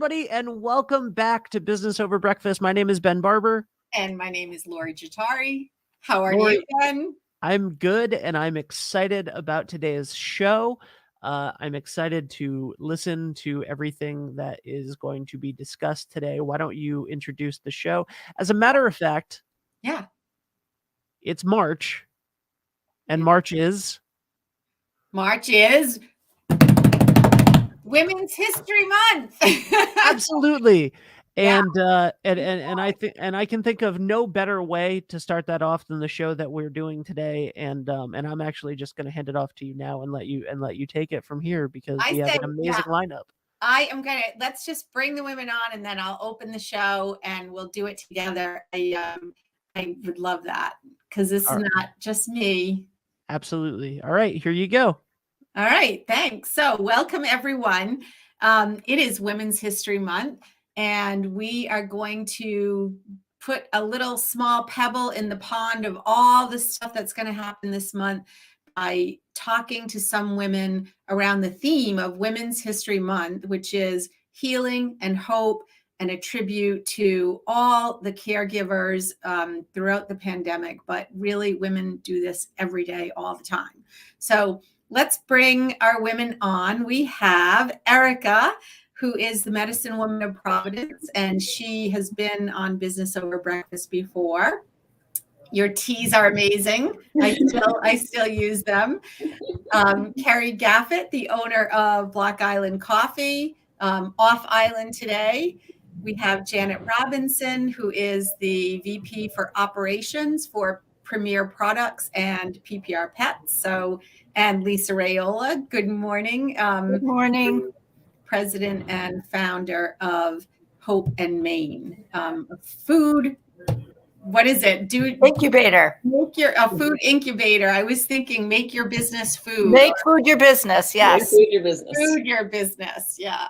everybody, and welcome back to Business Over Breakfast. My name is Ben Barber. And my name is Lori Jatari. How are Lori, you, Ben? I'm good, and I'm excited about today's show. I'm excited to listen to everything that is going to be discussed today. Why don't you introduce the show? As a matter of fact, it's March, and March is Women's History Month. Absolutely. And I can think of no better way to start that off than the show that we're doing today. And I'm actually just going to hand it off to you now and let you take it from here because we have an amazing lineup. Let's just bring the women on and then I'll open the show and we'll do it together. I would love that because this is not just me. Absolutely. All right, here you go. All right, thanks. So welcome everyone. It is Women's History Month and we are going to put a little small pebble in the pond of all the stuff that's going to happen this month by talking to some women around the theme of Women's History Month, which is healing and hope and a tribute to all the caregivers throughout the pandemic. But really, women do this every day, all the time. So let's bring our women on. We have Erika, who is the medicine woman of Providence, and she has been on Business Over Breakfast before. Your teas are amazing. I still use them. Carrie Gaffett, the owner of Block Island Coffee, off island today. We have Janet Robinson, who is the VP for operations for Premier Products and PPR Pets. And Lisa Rayola, good morning. Good morning. President and founder of Hope and Maine, a food. What is it? Incubator. A food incubator. I was thinking make your business food. Make food your business. Yes. Make food your business. Food your business. Yeah.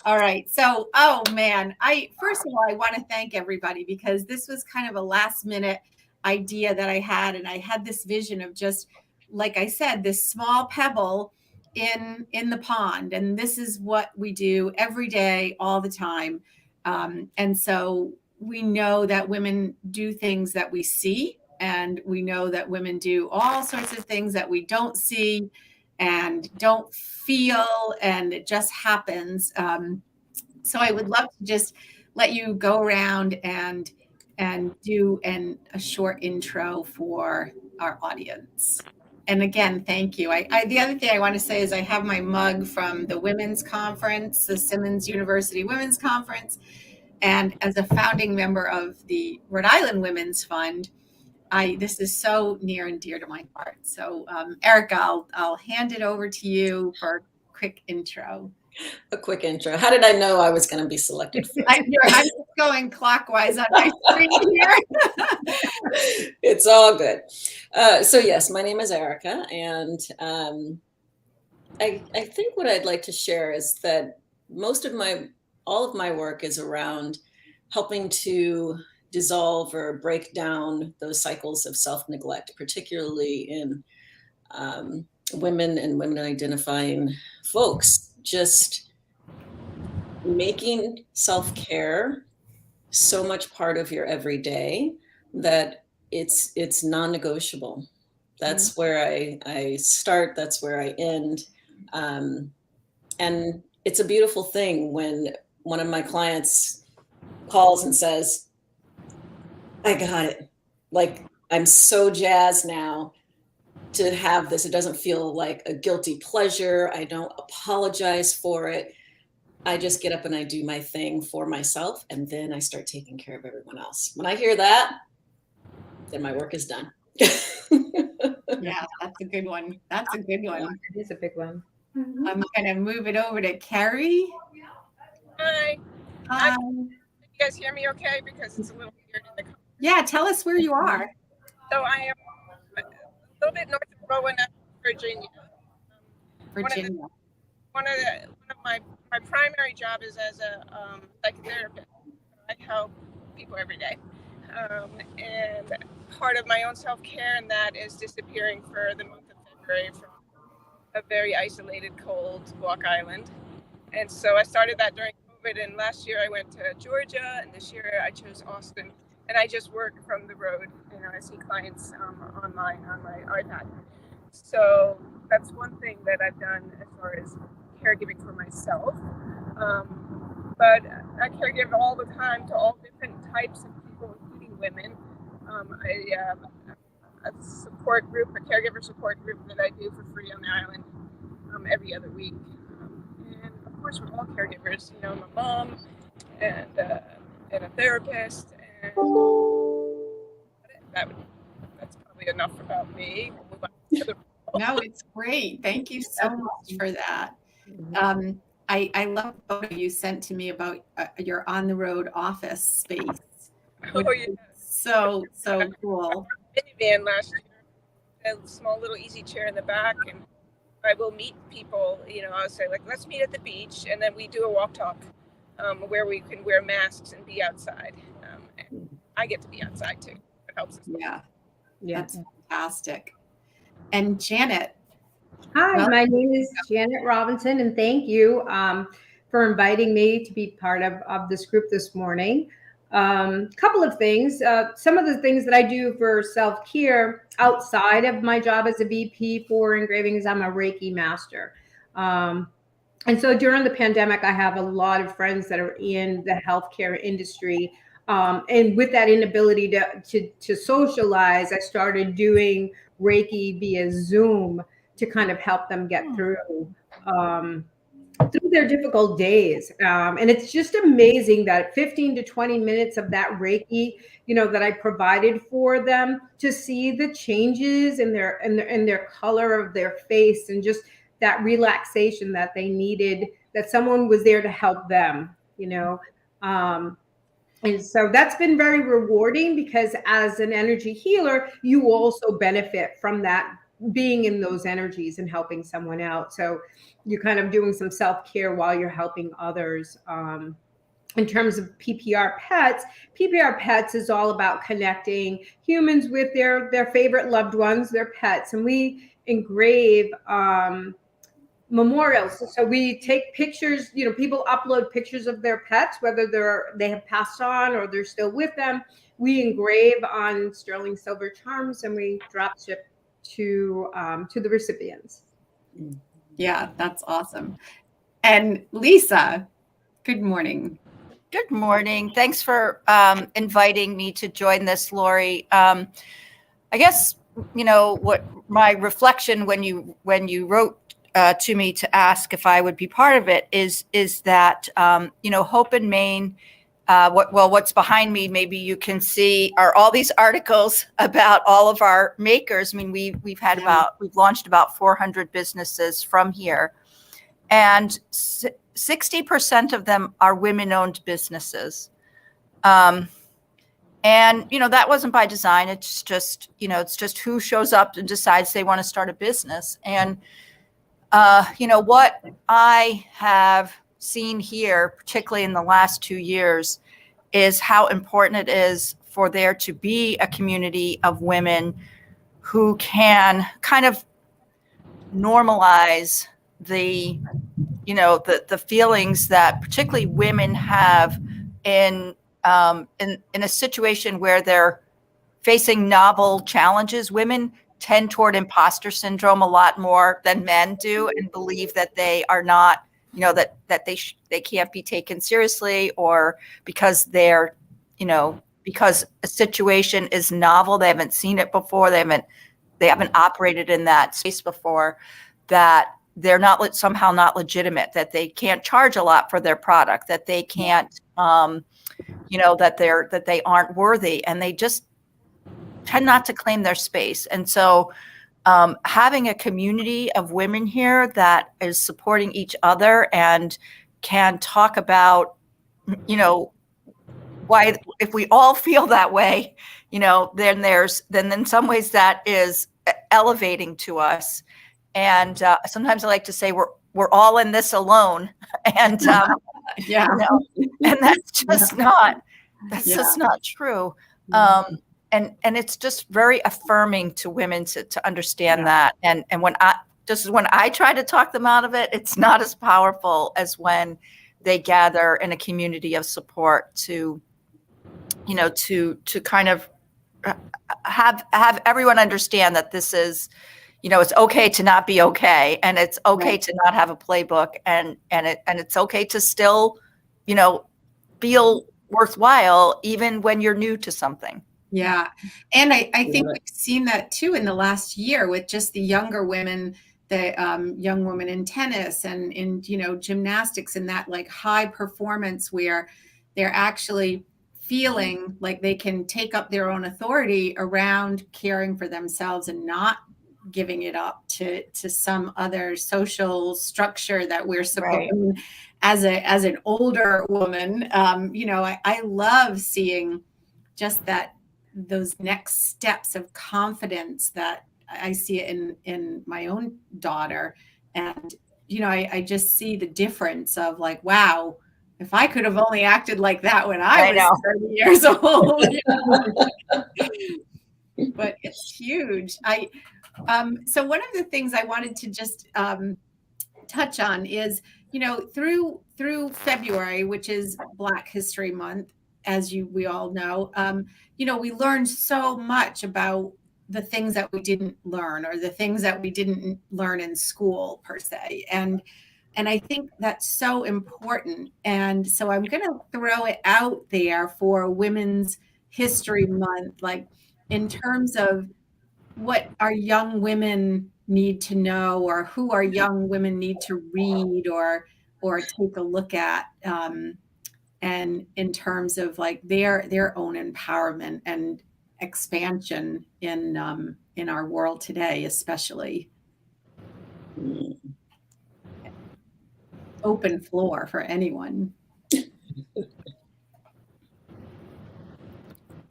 All right. So, oh man, first of all, I want to thank everybody because this was kind of a last minute idea that I had. And I had this vision of just, like I said, this small pebble in the pond. And this is what we do every day, all the time. And so we know that women do things that we see, and we know that women do all sorts of things that we don't see and don't feel, and it just happens. So I would love to just let you go around and do a short intro for our audience. And again, thank you. The other thing I want to say is I have my mug from the Women's Conference, the Simmons University Women's Conference. And as a founding member of the Rhode Island Women's Fund, this is so near and dear to my heart. So, Erika, I'll hand it over to you for a quick intro. A quick intro. How did I know I was going to be selected first? I'm just going clockwise on my screen here. It's all good. So yes, my name is Erika, and I think what I'd like to share is that all of my work is around helping to dissolve or break down those cycles of self-neglect, particularly in women and women identifying folks, just making self-care so much part of your everyday that it's non-negotiable. That's where I start, that's where I end. And it's a beautiful thing when one of my clients calls and says, I got it. Like, I'm so jazzed now to have this. It doesn't feel like a guilty pleasure. I don't apologize for it. I just get up and I do my thing for myself, and then I start taking care of everyone else. When I hear that, then my work is done. Yeah, that's a good one. That's a good one. It is a big one. I'm going to move it over to Carrie. Hi. Hi. You guys hear me okay? Because it's a little weird in the. Yeah, tell us where you are. So I am a little bit north of Roanoke, Virginia. Virginia. One of my primary job is as a psychotherapist. I help people every day, and part of my own self-care in that is disappearing for the month of February from a very isolated, cold Block Island. And so I started that during COVID. COVID, and last year I went to Georgia, and this year I chose Austin, and I just work from the road. I see clients online on my iPad. So that's one thing that I've done as far as caregiving for myself. But I caregive all the time to all different types of people, including women. I have a support group, a caregiver support group that I do for free on the island every other week. And of course, we're all caregivers. You know, I'm a mom and a therapist, and that's probably enough about me. We'll move on to the No, it's great. Thank you so much for that. I love the photo you sent to me about your on the road office space. Oh, yeah. So cool. Minivan last year, a small little easy chair in the back, and I will meet people. You know, I'll say, like, let's meet at the beach, and then we do a walk talk where we can wear masks and be outside. And I get to be outside too. It helps us. Yeah, that's fantastic. And Janet. Hi, my name is Janet Robinson, and thank you for inviting me to be part of this group this morning. Couple of things. Some of the things that I do for self-care outside of my job as a VP for engraving is I'm a Reiki master. And so during the pandemic, I have a lot of friends that are in the healthcare industry. And with that inability to socialize, I started doing Reiki via Zoom to kind of help them get through their difficult days. And it's just amazing that 15 to 20 minutes of that Reiki, you know, that I provided for them, to see the changes in their color of their face and just that relaxation that they needed, that someone was there to help them, you know. And so that's been very rewarding, because as an energy healer, you also benefit from that, being in those energies and helping someone out. So you're kind of doing some self-care while you're helping others. In terms of PPR Pets is all about connecting humans with their favorite loved ones, their pets. And we engrave memorials. So we take pictures, you know, people upload pictures of their pets, whether they have passed on or they're still with them. We engrave on sterling silver charms, and we drop ship to the recipients. Yeah, that's awesome. And Lisa, good morning. Good morning. Thanks for inviting me to join this, Lori. I guess, you know, what my reflection when you wrote to me to ask if I would be part of it is that, you know, Hope in Maine, what's behind me, maybe you can see, are all these articles about all of our makers. I mean, we've launched about 400 businesses from here, and 60% of them are women-owned businesses. And, you know, that wasn't by design. It's just, you know, it's just who shows up and decides they want to start a business. And, you know, what I have seen here, particularly in the last 2 years, is how important it is for there to be a community of women who can kind of normalize the, you know, the feelings that particularly women have in a situation where they're facing novel challenges. Women tend toward imposter syndrome a lot more than men do, and believe that they are not, you know, that they can't be taken seriously, or because they're, you know, because a situation is novel, they haven't seen it before, they haven't operated in that space before, that they're not somehow not legitimate, that they can't charge a lot for their product, that they can't, you know, that they aren't worthy, and they just tend not to claim their space. And so having a community of women here that is supporting each other and can talk about, you know, why, if we all feel that way, you know, then in some ways that is elevating to us. And sometimes I like to say we're all in this alone, and Yeah. you know, and that's just just not true. And it's just very affirming to women to understand that. And when I try to talk them out of it, it's not as powerful as when they gather in a community of support to, you know, to kind of have everyone understand that this is, you know, it's okay to not be okay, and it's okay to not have a playbook, and it's okay to still, you know, feel worthwhile even when you're new to something. Yeah. And I think we've seen that too in the last year with just the younger women, the young women in tennis and in, you know, gymnastics, and that like high performance where they're actually feeling like they can take up their own authority around caring for themselves and not giving it up to some other social structure that we're supposed to, as an older woman. You know, I love seeing just that, those next steps of confidence that I see in my own daughter. And, you know, I just see the difference of like, wow, if I could have only acted like that when I was 30 years old. But it's huge. So one of the things I wanted to just touch on is, you know, through February, which is Black History Month, as we all know, you know, we learned so much about the things that we didn't learn, or the things that we didn't learn in school per se. And I think that's so important. And so I'm going to throw it out there for Women's History Month, like in terms of what our young women need to know, or who our young women need to read or take a look at, and in terms of like their own empowerment and expansion in our world today, especially. Open floor for anyone. You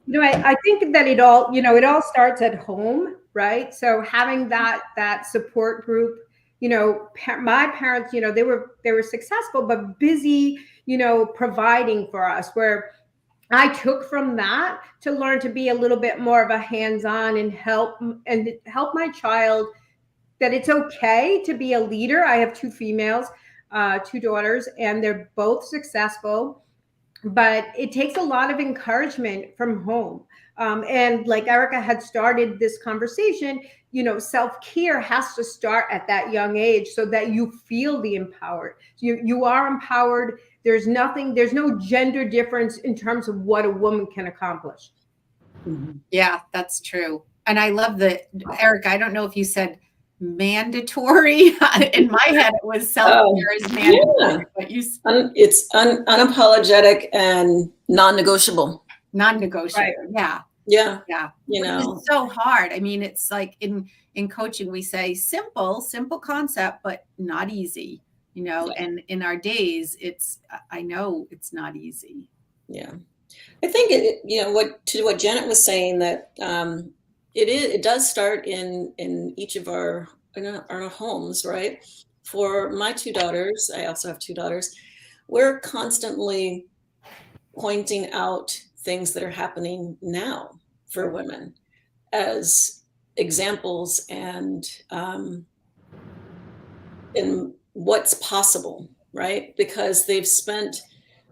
know, I think that it all starts at home, right? So having that support group, you know, my parents, you know, they were successful, but busy, you know, providing for us, where I took from that to learn to be a little bit more of a hands-on and help my child, that it's okay to be a leader. I have two females, two daughters, and they're both successful. But it takes a lot of encouragement from home. And like Erika had started this conversation, you know, self-care has to start at that young age so that you feel the empowered. You are empowered. There's no gender difference in terms of what a woman can accomplish. Yeah, that's true. And I love Erika, I don't know if you said mandatory. In my head, it was self-care is mandatory, but it's unapologetic and non-negotiable. Non-negotiable. Right. Yeah. You know, it's so hard. I mean, it's like in coaching, we say simple concept, but not easy, you know, and in our days, I know it's not easy. Yeah. I think you know, what Janet was saying, that it does start in each of our homes, right? For my two daughters, I also have two daughters, we're constantly pointing out things that are happening now for women as examples, and in what's possible, right? Because they've spent,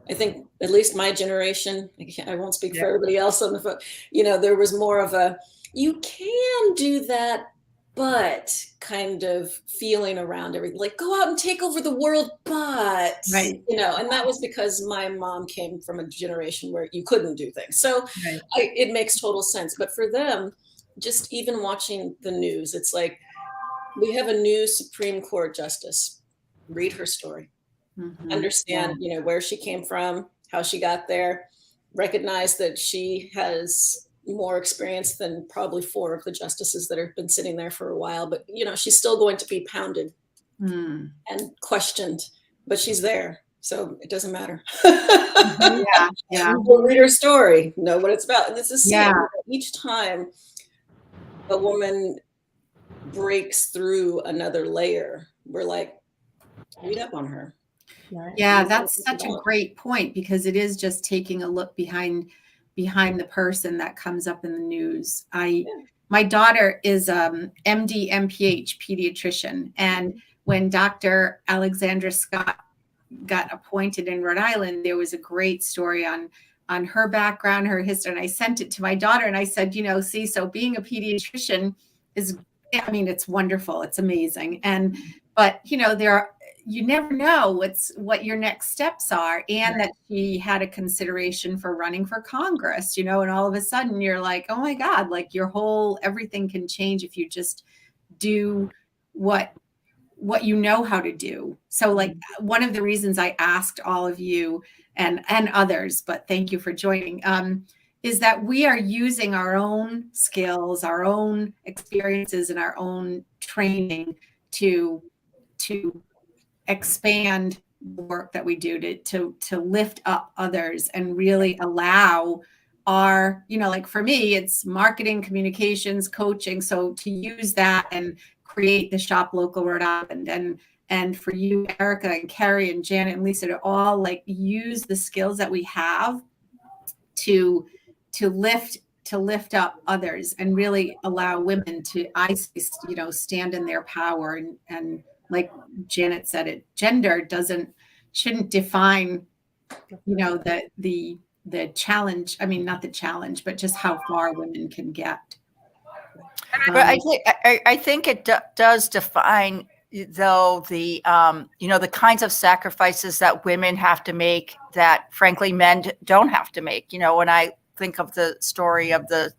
I think, at least my generation, I won't speak for everybody else on the phone, you know, there was more of a, you can do that, but kind of feeling around everything, like go out and take over the world, but, you know, and that was because my mom came from a generation where you couldn't do things. So it makes total sense. But for them, just even watching the news, it's like, we have a new Supreme Court justice. Read her story. Understand, you know, where she came from, how she got there, recognize that she has more experience than probably 4 of the justices that have been sitting there for a while, but you know, she's still going to be pounded and questioned, but she's there, so it doesn't matter. We'll read her story, know what it's about. And this is each time a woman breaks through another layer, we're like, read up on her. Yeah, that's such a great point, because it is just taking a look behind the person that comes up in the news. My daughter is MD, MPH pediatrician, and when Dr. Alexandria Scott got appointed in Rhode Island, there was a great story on her background, her history. And I sent it to my daughter and I said, see, so being a pediatrician is, I mean, it's wonderful. It's amazing. But you never know what your next steps are. And that she had a consideration for running for Congress, and all of a sudden you're like, oh my God, like everything can change if you just do what you know how to do. So like one of the reasons I asked all of you and others, but thank you for joining, is that we are using our own skills, our own experiences, and our own training to expand the work that we do to lift up others and really allow our, like for me, it's marketing, communications, coaching. So to use that and create the Shop Local Rhode Island, and for you, Erika and Carrie and Janet and Lisa, to all like use the skills that we have to lift up others and really allow women to, stand in their power. And like Janet said, gender shouldn't define, the challenge. I mean, not the challenge, but just how far women can get. But I think it does define, though, the the kinds of sacrifices that women have to make that, frankly, men don't have to make. When I think of the story of the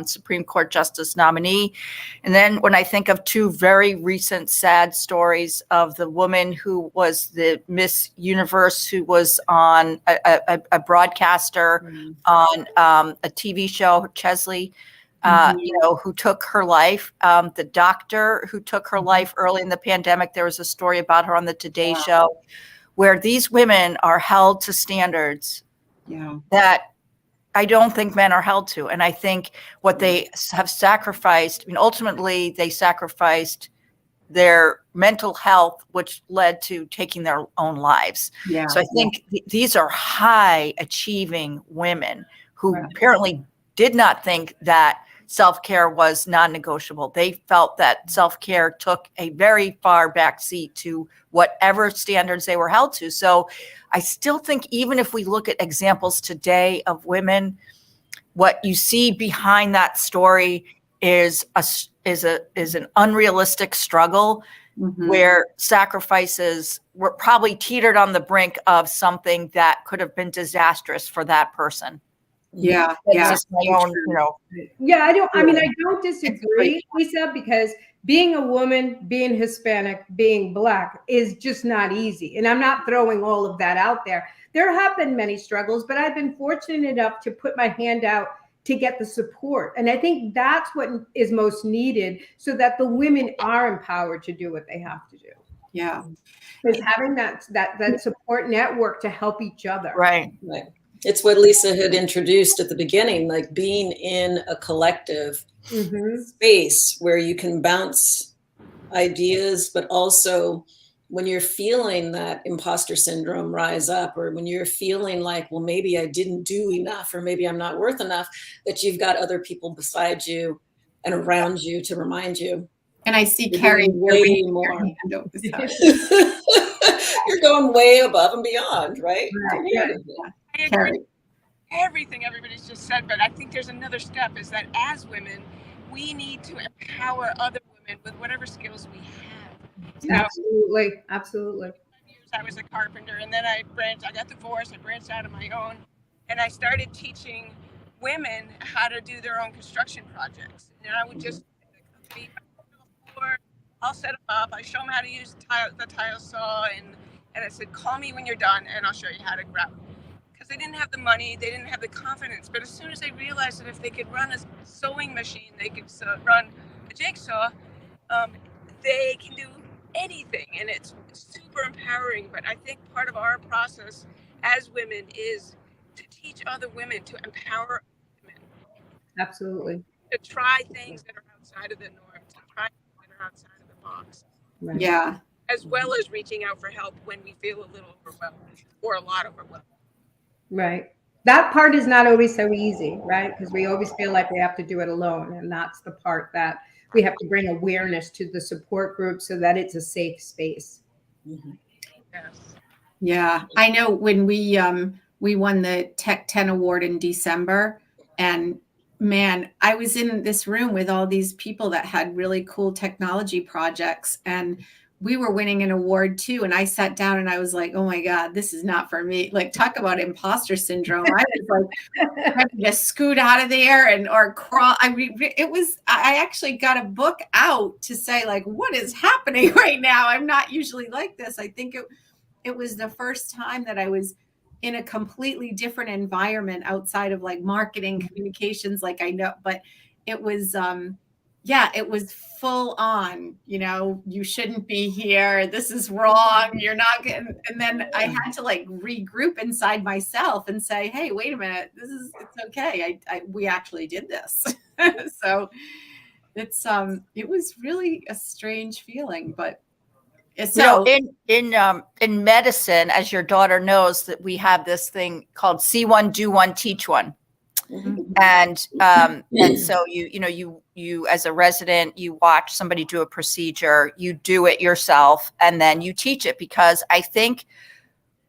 Supreme Court Justice nominee, and then when I think of two very recent sad stories of the woman who was the Miss Universe, who was on a broadcaster on a TV show, Chesley. Who took her life, the doctor who took her life early in the pandemic. There was a story about her on the Today Show, where these women are held to standards that I don't think men are held to. And I think what they have sacrificed, ultimately they sacrificed their mental health, which led to taking their own lives. So I think these are high achieving women who apparently did not think that self-care was non-negotiable. They felt that self-care took a very far back seat to whatever standards they were held to. So I still think, even if we look at examples today of women, what you see behind that story is an unrealistic struggle where sacrifices were probably teetered on the brink of something that could have been disastrous for that person. Yeah. Just my own, I don't disagree, Lisa, because being a woman, being Hispanic, being Black is just not easy. And I'm not throwing all of that out there. There have been many struggles, but I've been fortunate enough to put my hand out to get the support. And I think that's what is most needed, so that the women are empowered to do what they have to do. Yeah. Is having that support network to help each other. Right. It's what Lisa had introduced at the beginning, like being in a collective space where you can bounce ideas, but also when you're feeling that imposter syndrome rise up, or when you're feeling like, well, maybe I didn't do enough, or maybe I'm not worth enough, that you've got other people beside you and around you to remind you. And I see Carrie way more. You're going way above and beyond, right? I agree with everything everybody's just said, but I think there's another step, is that as women, we need to empower other women with whatever skills we have. Absolutely. I was a carpenter, and then I got divorced, I branched out on my own, and I started teaching women how to do their own construction projects. And I would just I'll set them up, I show them how to use the tile saw, and I said, call me when you're done and I'll show you how to grab. Because they didn't have the money, they didn't have the confidence, but as soon as they realized that if they could run a sewing machine, they could run a jigsaw, they can do anything, and it's super empowering. But I think part of our process as women is to teach other women, to empower women. Absolutely. To try things that are outside of the norm, to try things that are outside of the box. Right. Yeah. As well as reaching out for help when we feel a little overwhelmed or a lot overwhelmed. Right. That part is not always so easy, right? Because we always feel like we have to do it alone. And that's the part that we have to bring awareness to the support group so that it's a safe space. Yes. Yeah, I know when we won the Tech 10 award in December, and man, I was in this room with all these people that had really cool technology projects, and we were winning an award too. And I sat down and I was like, oh my God, this is not for me. Like, talk about imposter syndrome. I was like having to scoot out of there and or crawl. I mean, I actually got a book out to say, like, what is happening right now? I'm not usually like this. I think it was the first time that I was in a completely different environment outside of like marketing communications, like I know, but it was, yeah, it was full on, you shouldn't be here. This is wrong. You're not getting, and then I had to like regroup inside myself and say, hey, wait a minute, it's okay. We actually did this. So it was really a strange feeling, but so in medicine, as your daughter knows, that we have this thing called see one, do one, teach one. And so you as a resident, you watch somebody do a procedure, you do it yourself, and then you teach it, because I think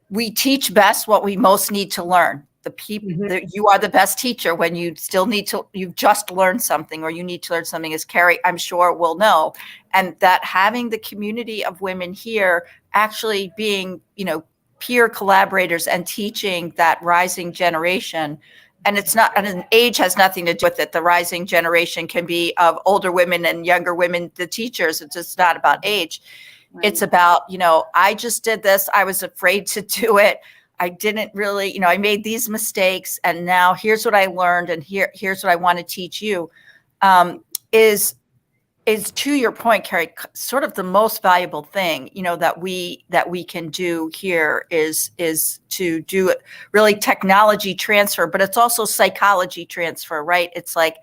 we teach best what we most need to learn. The people that you are the best teacher when you still need to, you've just learned something, or you need to learn something, as Carrie, I'm sure, will know. And that having the community of women here actually being, peer collaborators and teaching that rising generation. And it's not, and age has nothing to do with it. The rising generation can be of older women and younger women, the teachers. It's just not about age. Right. It's about, I just did this. I was afraid to do it. I didn't really, I made these mistakes, and now here's what I learned, and here's what I want to teach you. Is to your point, Carrie, sort of the most valuable thing, that we can do here is to do it really technology transfer, but it's also psychology transfer, right? It's like,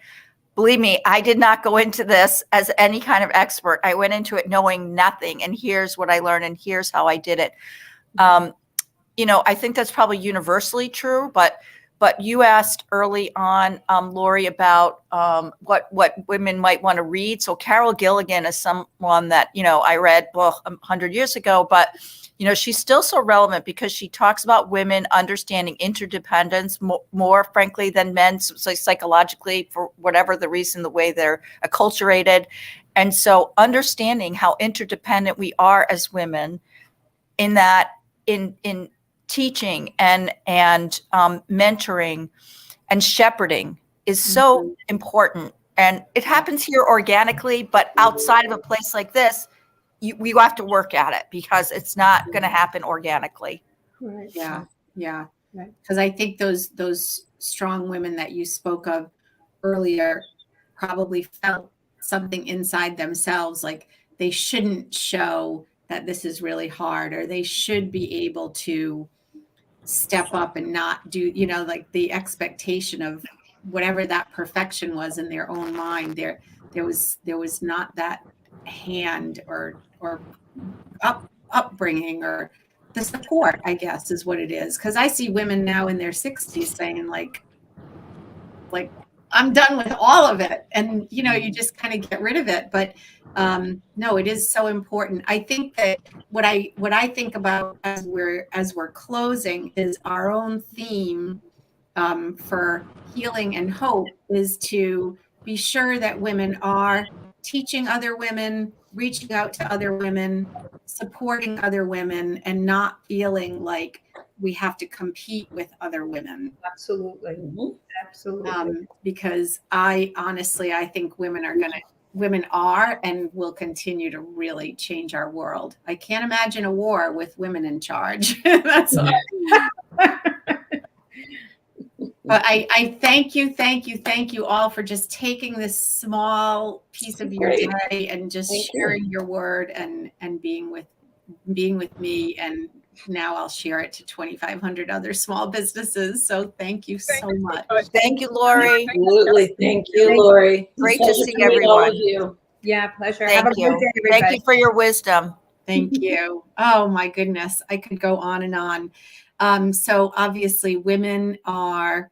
believe me, I did not go into this as any kind of expert. I went into it knowing nothing, and here's what I learned, and here's how I did it. I think that's probably universally true, but you asked early on, Lori, about what women might want to read. So Carol Gilligan is someone that, I read 100 years ago, but, she's still so relevant because she talks about women understanding interdependence more frankly than men, so psychologically, for whatever the reason, the way they're acculturated. And so understanding how interdependent we are as women, in that in teaching and mentoring and shepherding is so important. And it happens here organically, but outside of a place like this, we have to work at it, because it's not going to happen organically. Right. Yeah. Because I think those strong women that you spoke of earlier probably felt something inside themselves, like they shouldn't show that this is really hard, or they should be able to step up and not do, like the expectation of whatever that perfection was in their own mind. There was not that hand or upbringing, or the support, I guess, is what it is. Because I see women now in their 60s saying like I'm done with all of it, and you just kind of get rid of it. But no, it is so important. I think that what I think about as we're closing is our own theme for healing and hope is to be sure that women are teaching other women, reaching out to other women, supporting other women, and not feeling like we have to compete with other women. Absolutely. Absolutely. Because I think women are and will continue to really change our world. I can't imagine a war with women in charge. That's all. But I thank you all for just taking this small piece of your day and just sharing your word and being with me. And now I'll share it to 2,500 other small businesses. So thank you so much. Thank you, Lori. Absolutely. Thank you, Lori. Great to see everyone. All of you. Yeah, pleasure. Thank Have a you. good day, everybody. Thank you for your wisdom. Thank you. Oh my goodness. I could go on and on. So obviously women are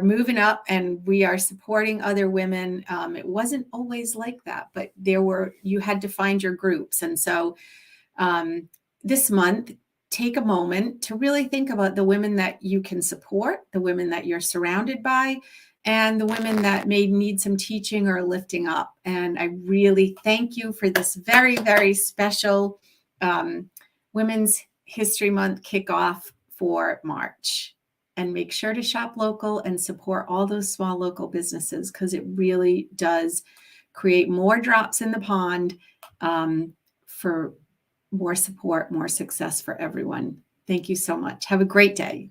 moving up, and we are supporting other women. It wasn't always like that, but you had to find your groups. And so this month, take a moment to really think about the women that you can support, the women that you're surrounded by, and the women that may need some teaching or lifting up. And I really thank you for this very, very special Women's History Month kickoff for March. And make sure to shop local and support all those small local businesses, because it really does create more drops in the pond for more support, more success for everyone. Thank you so much. Have a great day.